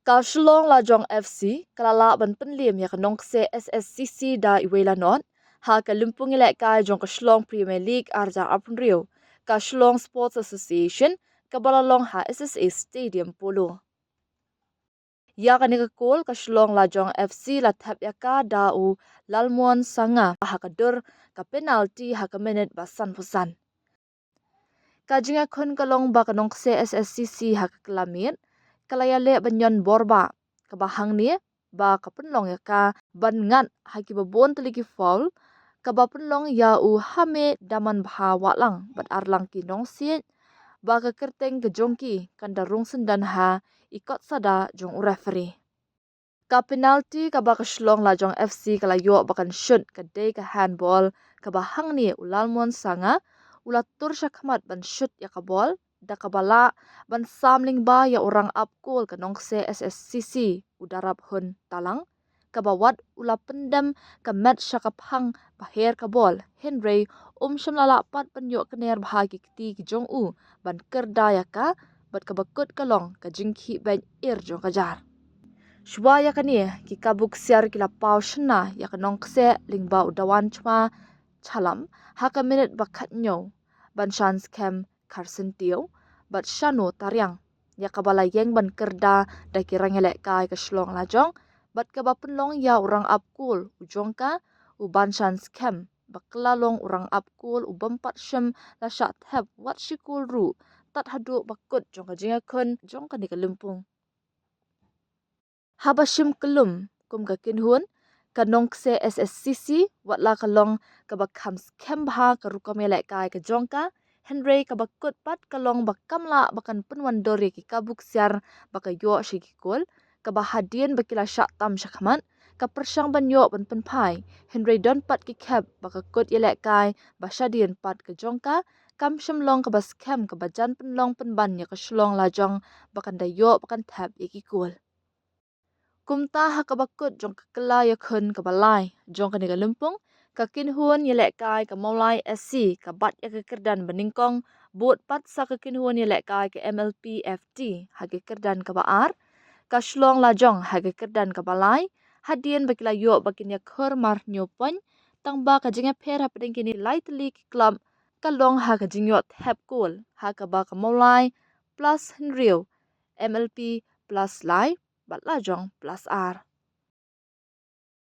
Ka Shillong Lajong FC kalala ban penlim ya kanong se SSCC da iwela not ha ka lumpung ilek ka jong ka Shillong Premier League arja apun rio ka Shillong Sports Association ka balalong ha SSA Stadium polo. Ya ka nika kol ka Shillong Lajong FC la thap ya ka da u lalmuan sanga ha ka dur ka penalty ha ka minute basan pusan. Ka jinga kun kalong ba kanong se SSCC ha ka klamit kalaya le banyon borba kabahang ni ba kapunlong ya ka ban ngat haki babon teliki foul kabapunlong ya u hame daman bha walang bat arlang ki nong siet ba ka kerteng ke jongki kanda rung sendan ha ikot sada jong u referee ka penalty ka ba ka Shillong Lajong FC kala yo bakan shoot ka day ka handball kabahang ni ulalmon sanga ulatur syakmat ban shoot ya ka ball da kabala ban samling ba ya orang apkul kanong se SSCC udarap hun talang kabawat ula pendam ka match syakaphang bahir ka ball Henry syamlala pat penyo kener bahagi keti ki jong u ban kerda ya ka bat kabakut kalong ka jingki ban ir jong kajar Shwa ya kani ki kabuk siar kila pau shna ya kanong kse lingba udawan chma chalam haka minute bakat nyo ban chance kem Carson Teo bat shano taryang ya kabala yeng ban kerda da kirang elek kai ka Shillong Lajong bat ka bapunlong ya orang apkul ujong ka uban chance kem baklalong orang apkul ubampat shem la shat heb wat shikul ru tat hadu bakut jong ka jinga kun jong ka ni ka lumpung habashim kelum kum ka kinhun kanong se SSCC wat la kalong ka bakham skem bha ka rukom elek kai ka jong ka Henry kabakut pat kalong bakamla bakan penwan dori ki kabuk siar baka yo shikikul kabahadian bakila syak tam syakmat ka persyang ban yo ban penpai Henry don pat ki kep baka kut yelek kai basyadian pat ka jongka kam syamlong ka baskem ka bajan penlong penban ya ka Shillong Lajong bakan da yo bakan tap ikikul kumta ha kabakut jong ka kela ya khun ka balai jong ka ni ka lumpung ka kinhuan yelek kai ka maulai SC ka bat ya ka kerdan beningkong bot pat sa ka kinhuan yelek kai ka MLP FT ha ka kerdan ka baar ka Shillong Lajong ha ka kerdan ka balai hadian bakila yo bakin ya khur mar nyopon tangba ka jinga pher ha peding kini light league club kalong ha ka jingyot hep cool ha ka ba ka maulai plus Henry MLP plus live bat Lajong plus R